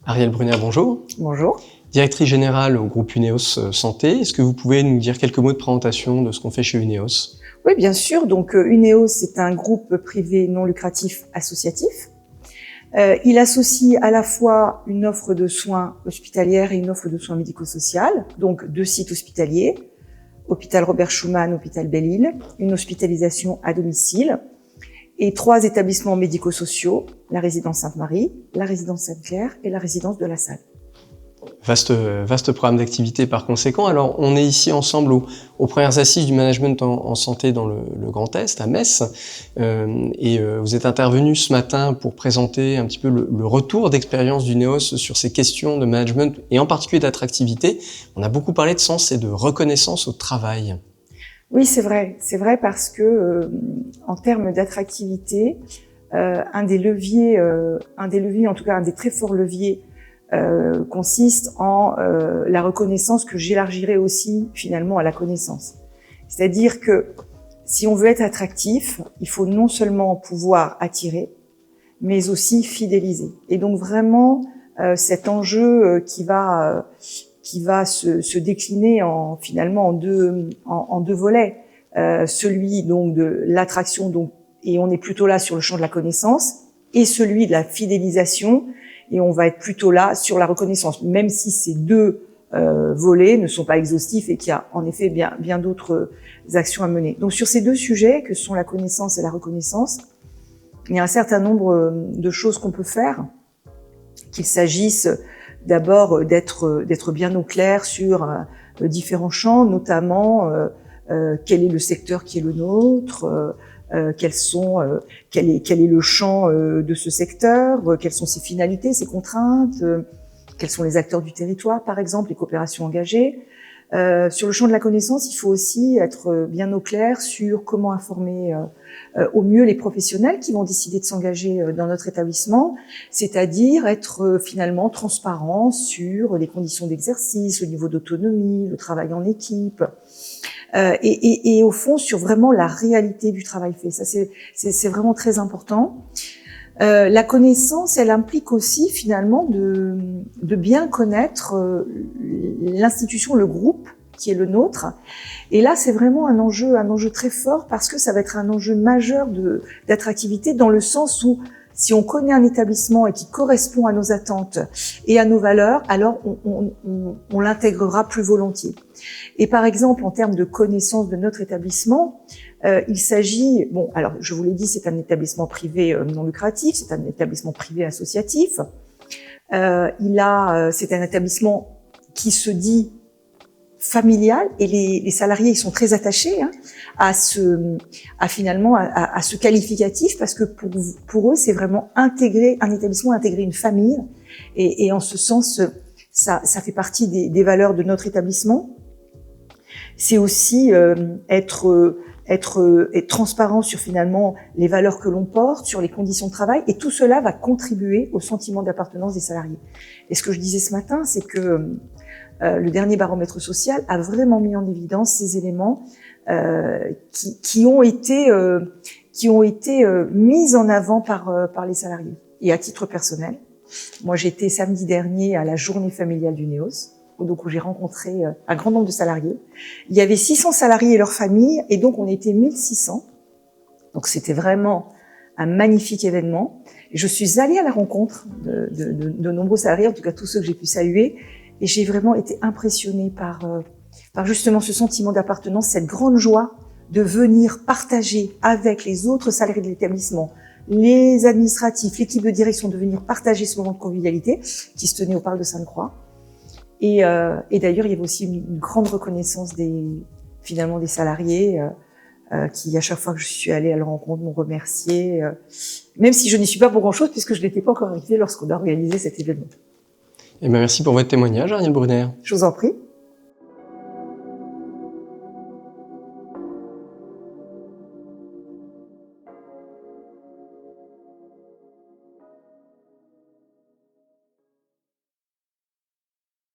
Ariel Brunner, bonjour. Bonjour. Directrice générale au groupe Uneos Santé. Est-ce que vous pouvez nous dire quelques mots de présentation de ce qu'on fait chez Uneos? Oui, bien sûr. Donc, Uneos, c'est un groupe privé non lucratif associatif. Il associe à la fois une offre de soins hospitalières et une offre de soins médico-sociales, donc 2 sites hospitaliers, hôpital Robert Schuman, hôpital Belle-Île, une hospitalisation à domicile, et 3 établissements médico-sociaux, la résidence Sainte-Marie, la résidence Sainte-Claire et la résidence de la Salle. Vaste programme d'activité par conséquent. Alors, on est ici ensemble aux premières assises du management en santé dans le Grand Est, à Metz. Vous êtes intervenu ce matin pour présenter un petit peu le retour d'expérience d'Uneos sur ces questions de management et en particulier d'attractivité. On a beaucoup parlé de sens et de reconnaissance au travail. Oui, c'est vrai. C'est vrai parce que, en termes d'attractivité, un des leviers, en tout cas un des très forts leviers, consiste en la reconnaissance que j'élargirai aussi finalement à la connaissance. C'est-à-dire que si on veut être attractif, il faut non seulement pouvoir attirer, mais aussi fidéliser. Et donc vraiment cet enjeu qui va se décliner finalement en deux volets, celui donc de l'attraction, donc, et on est plutôt là sur le champ de la connaissance, et celui de la fidélisation. Et on va être plutôt là sur la reconnaissance, même si ces deux volets ne sont pas exhaustifs et qu'il y a en effet bien d'autres actions à mener. Donc sur ces deux sujets, que sont la connaissance et la reconnaissance, il y a un certain nombre de choses qu'on peut faire, qu'il s'agisse d'abord d'être bien au clair sur différents champs, notamment quel est le secteur qui est le nôtre, quel est le champ de ce secteur, quelles sont ses finalités, ses contraintes, quels sont les acteurs du territoire, par exemple, les coopérations engagées. Sur le champ de la connaissance, il faut aussi être bien au clair sur comment informer au mieux les professionnels qui vont décider de s'engager dans notre établissement, c'est-à-dire être finalement transparent sur les conditions d'exercice, le niveau d'autonomie, le travail en équipe. Et au fond sur vraiment la réalité du travail fait. Ça c'est vraiment très important. La connaissance, elle implique aussi finalement de bien connaître l'institution, le groupe qui est le nôtre. Et là, c'est vraiment un enjeu très fort parce que ça va être un enjeu majeur d'attractivité dans le sens où si on connaît un établissement et qui correspond à nos attentes et à nos valeurs, alors on l'intégrera plus volontiers. Et par exemple, en termes de connaissance de notre établissement, il s'agit, bon, alors je vous l'ai dit, c'est un établissement privé non lucratif, c'est un établissement privé associatif. C'est un établissement qui se dit familial et les salariés ils sont très attachés à ce qualificatif parce que pour eux c'est vraiment intégrer un établissement, intégrer une famille et en ce sens ça fait partie des valeurs de notre établissement. C'est aussi être transparent sur finalement les valeurs que l'on porte, sur les conditions de travail, et tout cela va contribuer au sentiment d'appartenance des salariés. Et ce que je disais ce matin, c'est que le dernier baromètre social a vraiment mis en évidence ces éléments qui ont été mis en avant par les salariés. Et à titre personnel, moi j'étais samedi dernier à la journée familiale d'Uneos, donc où j'ai rencontré un grand nombre de salariés. Il y avait 600 salariés et leurs familles, et donc on était 1600. Donc c'était vraiment un magnifique événement. Et je suis allée à la rencontre de nombreux salariés, en tout cas tous ceux que j'ai pu saluer, et j'ai vraiment été impressionnée par justement ce sentiment d'appartenance, cette grande joie de venir partager avec les autres salariés de l'établissement, les administratifs, l'équipe de direction, de venir partager ce moment de convivialité qui se tenait au parc de Sainte-Croix. Et d'ailleurs, il y avait aussi une grande reconnaissance des salariés qui, à chaque fois que je suis allée à leur rencontre, m'ont remercié, même si je n'y suis pas pour grand-chose puisque je n'étais pas encore arrivée lorsqu'on a organisé cet événement. Eh bien, merci pour votre témoignage, Ariel Brunner. Je vous en prie.